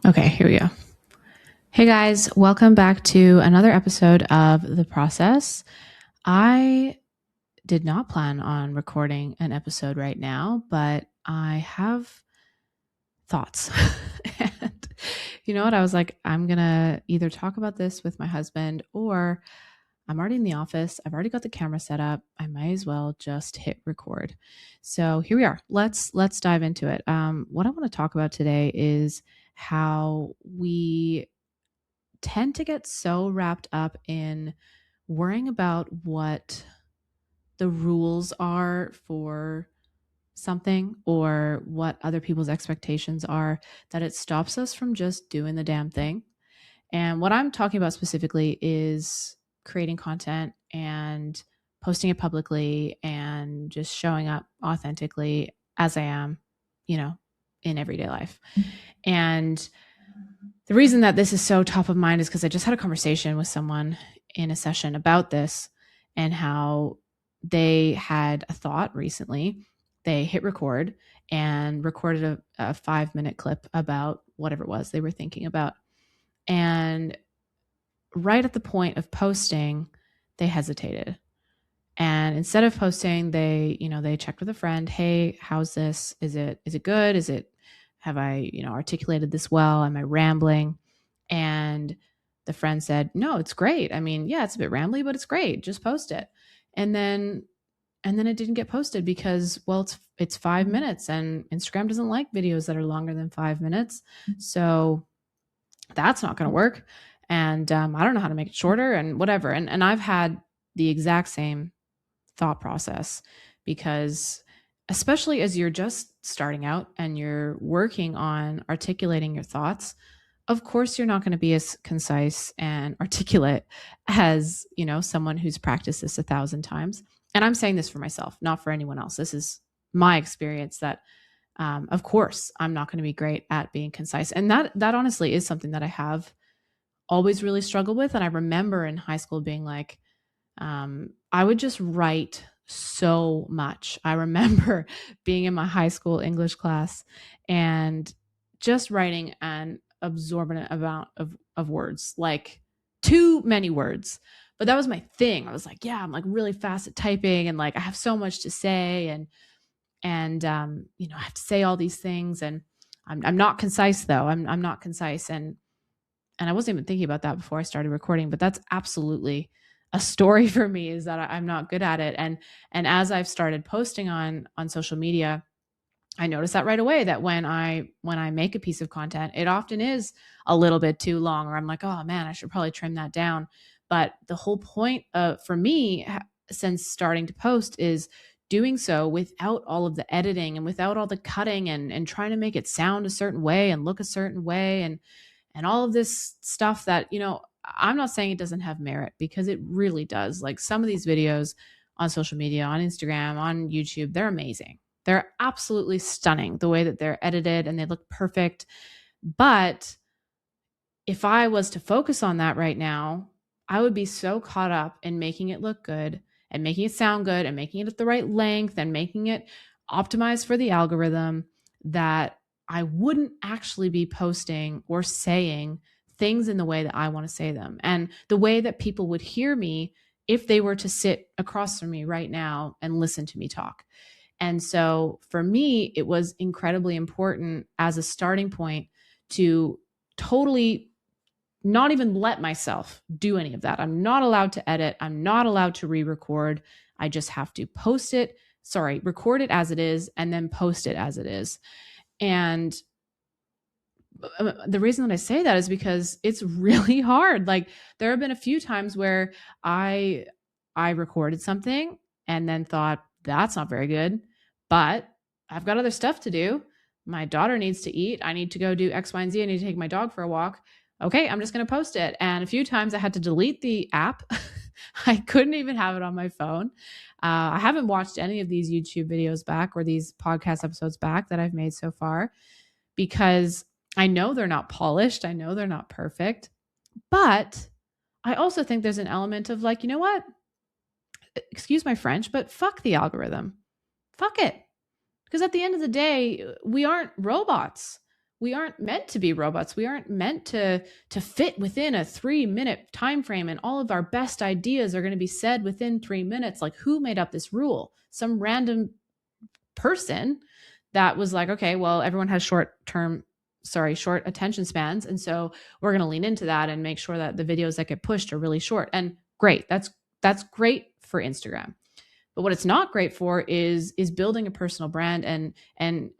Okay, here we go. Hey guys, welcome back to another episode of The Process. I did not plan on recording an episode right now, but I have thoughts. And you know what? I was like, I'm going to either talk about this with my husband or I'm already in the office. I've already got the camera set up. I might as well just hit record. So here we are. Let's dive into it. What I want to talk about today is how we tend to get so wrapped up in worrying about what the rules are for something or what other people's expectations are that it stops us from just doing the damn thing. And what I'm talking about specifically is creating content and posting it publicly and just showing up authentically as I am, you know, in everyday life. And the reason that this is so top of mind is because I just had a conversation with someone in a session about this and how they had a thought recently. They hit record and recorded a 5-minute clip about whatever it was they were thinking about. And right at the point of posting, they hesitated. And instead of posting, they checked with a friend, hey, how's this? Is it good? Have I, articulated this well? Am I rambling? And the friend said, no, it's great. I mean, yeah, it's a bit rambly, but it's great. Just post it. And then it didn't get posted because, well, it's 5 minutes and Instagram doesn't like videos that are longer than 5 minutes. So that's not going to work. And I don't know how to make it shorter and whatever. And I've had the exact same thought process because especially as you're just starting out and you're working on articulating your thoughts, of course you're not going to be as concise and articulate as, someone who's practiced this 1,000 times. And I'm saying this for myself, not for anyone else. This is my experience that of course I'm not going to be great at being concise. And that honestly is something that I have always really struggled with. And I remember in high school being like, I would just write so much. I remember being in my high school English class and just writing an absorbent amount of words, like too many words. But that was my thing. I was like, yeah, I'm like really fast at typing and like I have so much to say and I have to say all these things and I'm not concise though. I'm not concise and I wasn't even thinking about that before I started recording, but that's absolutely a story for me is that I'm not good at it. And as I've started posting on social media, I notice that right away that when I make a piece of content, it often is a little bit too long, or I'm like, oh man, I should probably trim that down. But the whole point for me, since starting to post, is doing so without all of the editing and without all the cutting and trying to make it sound a certain way and look a certain way and all of this stuff that, I'm not saying it doesn't have merit because it really does. Like some of these videos on social media, on Instagram, on YouTube, they're amazing. They're absolutely stunning the way that they're edited and they look perfect. But if I was to focus on that right now, I would be so caught up in making it look good and making it sound good and making it at the right length and making it optimized for the algorithm that I wouldn't actually be posting or saying things in the way that I want to say them and the way that people would hear me if they were to sit across from me right now and listen to me talk. And so for me, it was incredibly important as a starting point to totally not even let myself do any of that. I'm not allowed to edit. I'm not allowed to re-record. I just have to record it as it is and then post it as it is. And the reason that I say that is because it's really hard. Like there have been a few times where I recorded something and then thought that's not very good, but I've got other stuff to do. My daughter needs to eat. I need to go do X, Y, and Z. I need to take my dog for a walk. Okay, I'm just going to post it. And a few times I had to delete the app. I couldn't even have it on my phone. I haven't watched any of these YouTube videos back or these podcast episodes back that I've made so far because I know they're not polished. I know they're not perfect. But I also think there's an element of like, you know what? Excuse my French, but fuck the algorithm. Fuck it. Because at the end of the day, we aren't robots. we aren't meant to be robots. We aren't meant to fit within a 3-minute time frame, and all of our best ideas are going to be said within 3 minutes. Like, who made up this rule? Some random person that was like, okay, well, everyone has short attention spans, and so we're going to lean into that and make sure that the videos that get pushed are really short. And great, that's great for Instagram. But what it's not great for is building a personal brand, and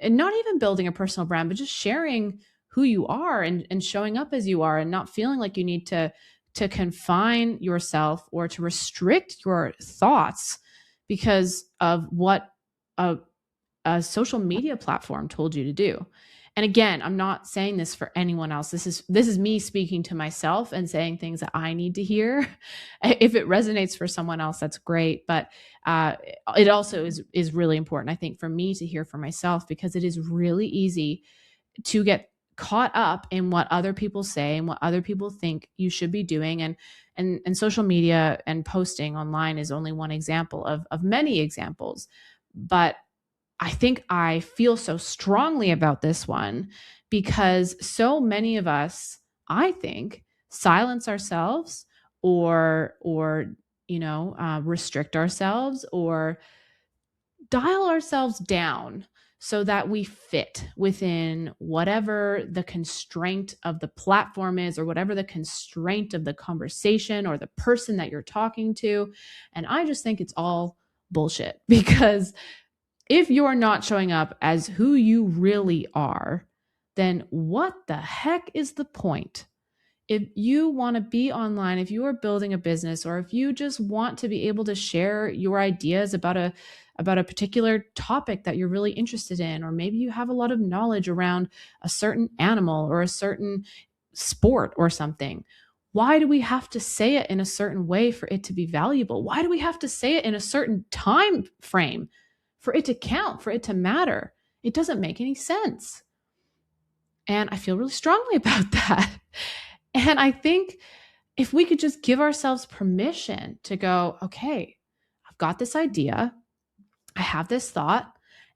not even building a personal brand, but just sharing who you are, and showing up as you are, and not feeling like you need to confine yourself or to restrict your thoughts because of what a social media platform told you to do. And again, I'm not saying this for anyone else. This is me speaking to myself and saying things that I need to hear. If it resonates for someone else, that's great. But it also is really important, I think, for me to hear for myself, because it is really easy to get caught up in what other people say and what other people think you should be doing. And social media and posting online is only one example of many examples. But I think I feel so strongly about this one because so many of us, I think, silence ourselves or restrict ourselves or dial ourselves down so that we fit within whatever the constraint of the platform is, or whatever the constraint of the conversation or the person that you're talking to. And I just think it's all bullshit, because if you're not showing up as who you really are, then what the heck is the point? If you want to be online, if you are building a business, or if you just want to be able to share your ideas about a particular topic that you're really interested in, or maybe you have a lot of knowledge around a certain animal or a certain sport or something, why do we have to say it in a certain way for it to be valuable? Why do we have to say it in a certain time frame for it to count, for it to matter? It doesn't make any sense. And I feel really strongly about that. And I think if we could just give ourselves permission to go, okay, I've got this idea, I have this thought,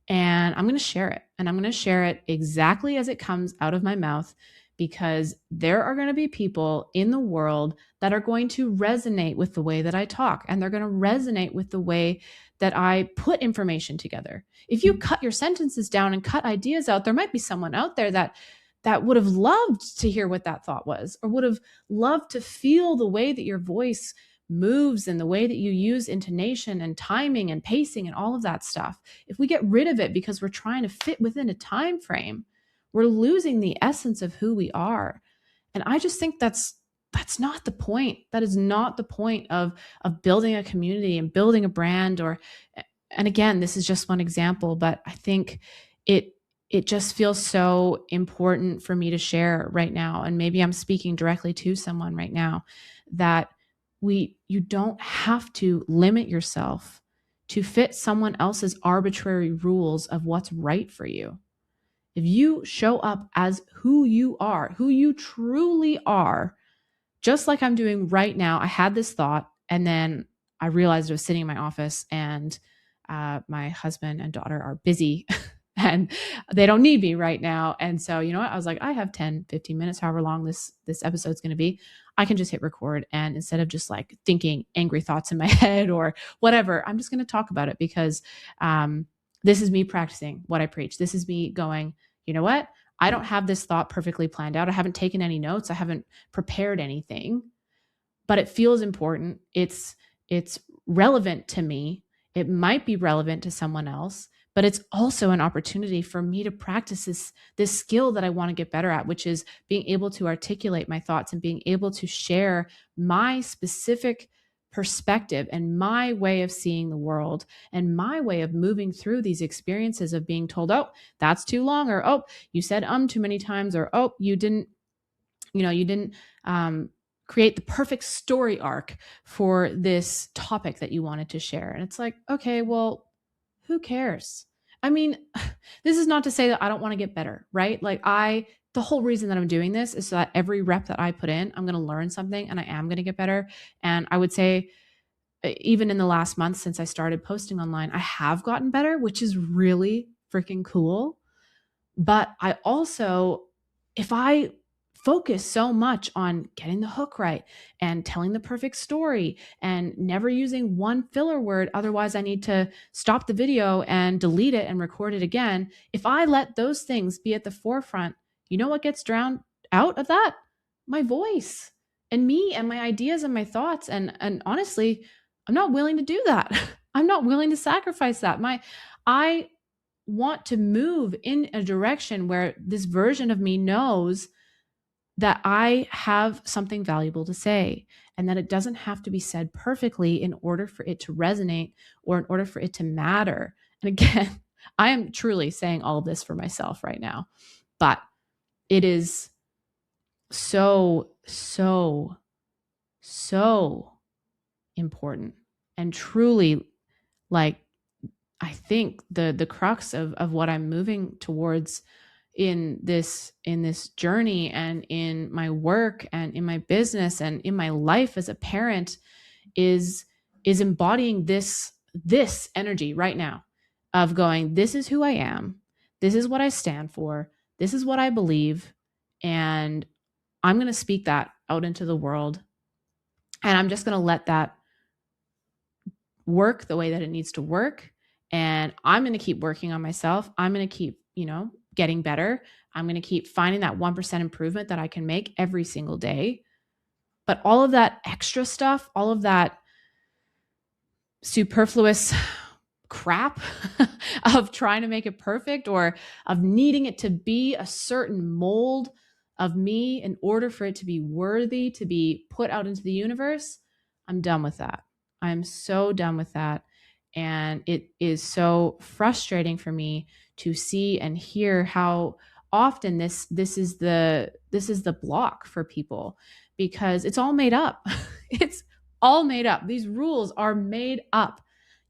and I'm going to share it. And I'm going to share it exactly as it comes out of my mouth, because there are going to be people in the world that are going to resonate with the way that I talk, and they're going to resonate with the way that I put information together. If you cut your sentences down and cut ideas out, there might be someone out there that would have loved to hear what that thought was, or would have loved to feel the way that your voice moves and the way that you use intonation and timing and pacing and all of that stuff. If we get rid of it because we're trying to fit within a time frame, we're losing the essence of who we are. And I just think that's not the point. That is not the point of building a community and building a brand. And again, this is just one example, but I think it just feels so important for me to share right now. And maybe I'm speaking directly to someone right now, that you don't have to limit yourself to fit someone else's arbitrary rules of what's right for you. If you show up as who you are, who you truly are, just like I'm doing right now. I had this thought, and then I realized I was sitting in my office, and my husband and daughter are busy and they don't need me right now. And so, you know what? I was like, I have 10, 15 minutes, however long this episode's going to be. I can just hit record. And instead of just like thinking angry thoughts in my head or whatever, I'm just going to talk about it, because this is me practicing what I preach. This is me going, you know what? I don't have this thought perfectly planned out. I haven't taken any notes. I haven't prepared anything, but it feels important. It's relevant to me. It might be relevant to someone else, but it's also an opportunity for me to practice this skill that I want to get better at, which is being able to articulate my thoughts and being able to share my specific perspective and my way of seeing the world and my way of moving through these experiences of being told, oh, that's too long, or oh, you said too many times, or oh, you didn't create the perfect story arc for this topic that you wanted to share. And it's like, okay, well, who cares? I mean, this is not to say that I don't want to get better, right? Like the whole reason that I'm doing this is so that every rep that I put in, I'm going to learn something and I am going to get better. And I would say even in the last month since I started posting online, I have gotten better, which is really freaking cool. But I also if I focus so much on getting the hook right and telling the perfect story and never using one filler word, otherwise I need to stop the video and delete it and record it again. If I let those things be at the forefront, you know what gets drowned out of that? My voice and me and my ideas and my thoughts. And honestly, I'm not willing to do that. I'm not willing to sacrifice that. I want to move in a direction where this version of me knows that I have something valuable to say and that it doesn't have to be said perfectly in order for it to resonate or in order for it to matter. And again, I am truly saying all of this for myself right now, but it is so, so, so important and truly, like, I think the crux of what I'm moving towards in this journey and in my work and in my business and in my life as a parent is embodying this energy right now of going, this is who I am, this is what I stand for, this is what I believe, and I'm going to speak that out into the world, and I'm just going to let that work the way that it needs to work. And I'm going to keep working on myself. I'm going to keep, getting better. I'm going to keep finding that 1% improvement that I can make every single day. But all of that extra stuff, all of that superfluous crap of trying to make it perfect or of needing it to be a certain mold of me in order for it to be worthy to be put out into the universe, I'm done with that. I'm so done with that. And it is so frustrating for me to see and hear how often this is the block for people, because it's all made up. It's all made up. These rules are made up.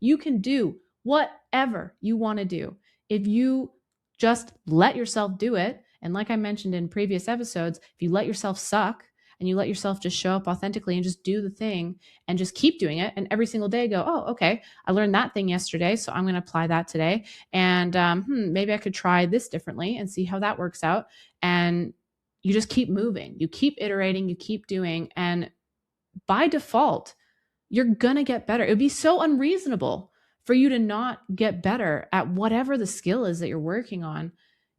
You can do whatever you want to do if you just let yourself do it. And like I mentioned in previous episodes, if you let yourself suck and you let yourself just show up authentically and just do the thing and just keep doing it, and every single day go, oh, okay, I learned that thing yesterday, so I'm going to apply that today. And maybe I could try this differently and see how that works out. And you just keep moving, you keep iterating, you keep doing. And by default, you're going to get better. It would be so unreasonable for you to not get better at whatever the skill is that you're working on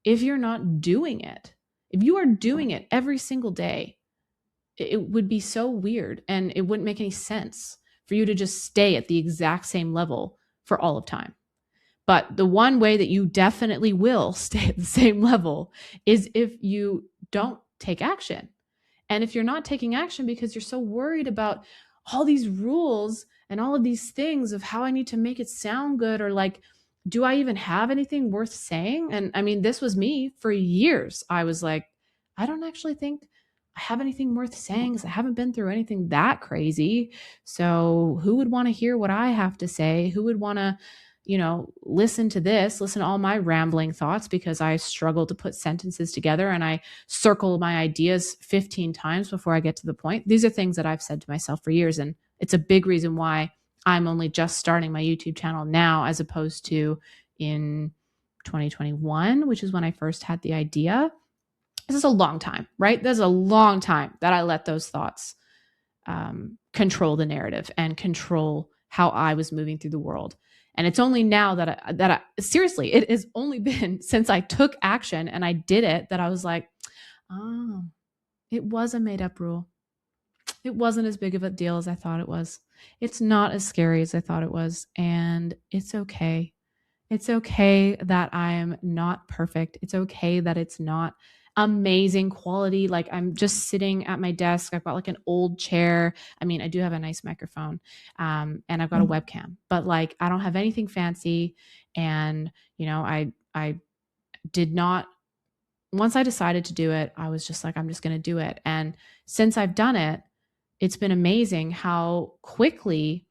if you're not doing it. If you are doing it every single day, it would be so weird and it wouldn't make any sense for you to just stay at the exact same level for all of time. But the one way that you definitely will stay at the same level is if you don't take action. And if you're not taking action because you're so worried about all these rules and all of these things of how I need to make it sound good, or like, do I even have anything worth saying? And I mean, this was me for years. I was like, I don't actually think I have anything worth saying because I haven't been through anything that crazy. So who would want to hear what I have to say? Who would want to, listen to all my rambling thoughts, because I struggle to put sentences together and I circle my ideas 15 times before I get to the point. These are things that I've said to myself for years. And it's a big reason why I'm only just starting my YouTube channel now, as opposed to in 2021, which is when I first had the idea. This is a long time, right? There's a long time that I let those thoughts control the narrative and control how I was moving through the world. And it's only now that I seriously, it has only been since I took action and I did it that I was like, oh, it was a made up rule. It wasn't as big of a deal as I thought it was. It's not as scary as I thought it was. And it's okay. It's okay that I'm not perfect. It's okay that it's not amazing quality. Like, I'm just sitting at my desk. I've got like an old chair. I mean, I do have a nice microphone, and I've got a webcam, but like, I don't have anything fancy. And, I did not, once I decided to do it, I was just like, I'm just going to do it. And since I've done it, it's been amazing how quickly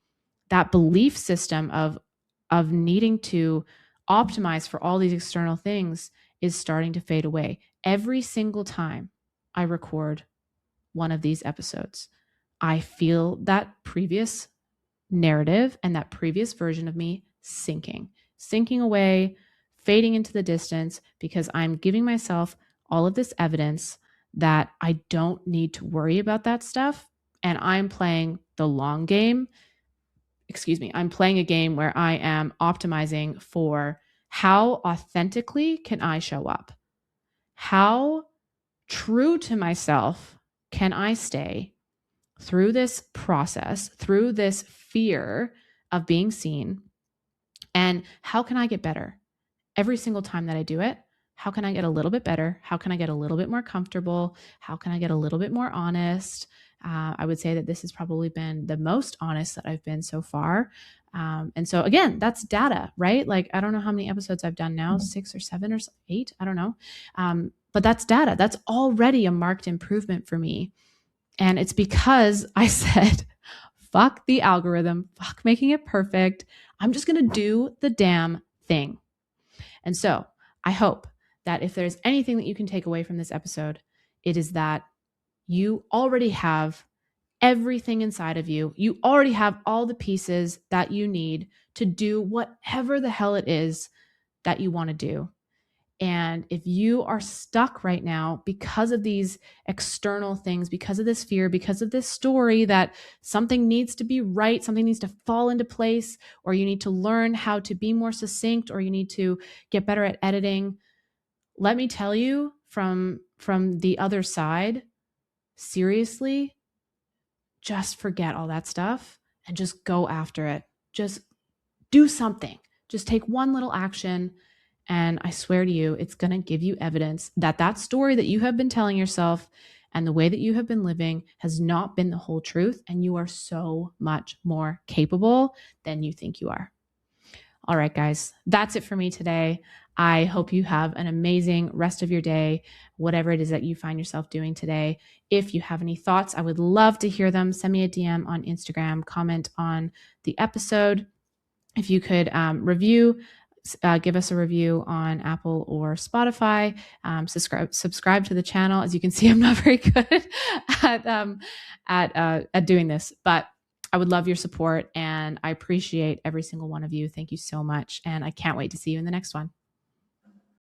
that belief system of needing to optimize for all these external things is starting to fade away. Every single time I record one of these episodes, I feel that previous narrative and that previous version of me sinking away, fading into the distance, because I'm giving myself all of this evidence that I don't need to worry about that stuff. And I'm playing the long game. I'm playing a game where I am optimizing for how authentically can I show up? How true to myself can I stay through this process, through this fear of being seen? And how can I get better every single time that I do it? How can I get a little bit better? How can I get a little bit more comfortable? How can I get a little bit more honest? I would say that this has probably been the most honest that I've been so far. And so, again, that's data, right? Like, I don't know how many episodes I've done now, 6 or 7 or 8. I don't know. But that's data. That's already a marked improvement for me. And it's because I said, fuck the algorithm, fuck making it perfect. I'm just going to do the damn thing. And so I hope that if there's anything that you can take away from this episode, it is that you already have everything inside of you. You already have all the pieces that you need to do whatever the hell it is that you want to do. And if you are stuck right now because of these external things, because of this fear, because of this story that something needs to be right, something needs to fall into place, or you need to learn how to be more succinct, or you need to get better at editing, let me tell you from the other side, seriously, just forget all that stuff and just go after it. Just do something. Just take one little action. And I swear to you, it's going to give you evidence that that story that you have been telling yourself and the way that you have been living has not been the whole truth. And you are so much more capable than you think you are. All right, guys, that's it for me today. I hope you have an amazing rest of your day, whatever it is that you find yourself doing today. If you have any thoughts, I would love to hear them. Send me a DM on Instagram, comment on the episode. If you could give us a review on Apple or Spotify. Subscribe to the channel. As you can see, I'm not very good at doing this, but I would love your support, and I appreciate every single one of you. Thank you so much, and I can't wait to see you in the next one.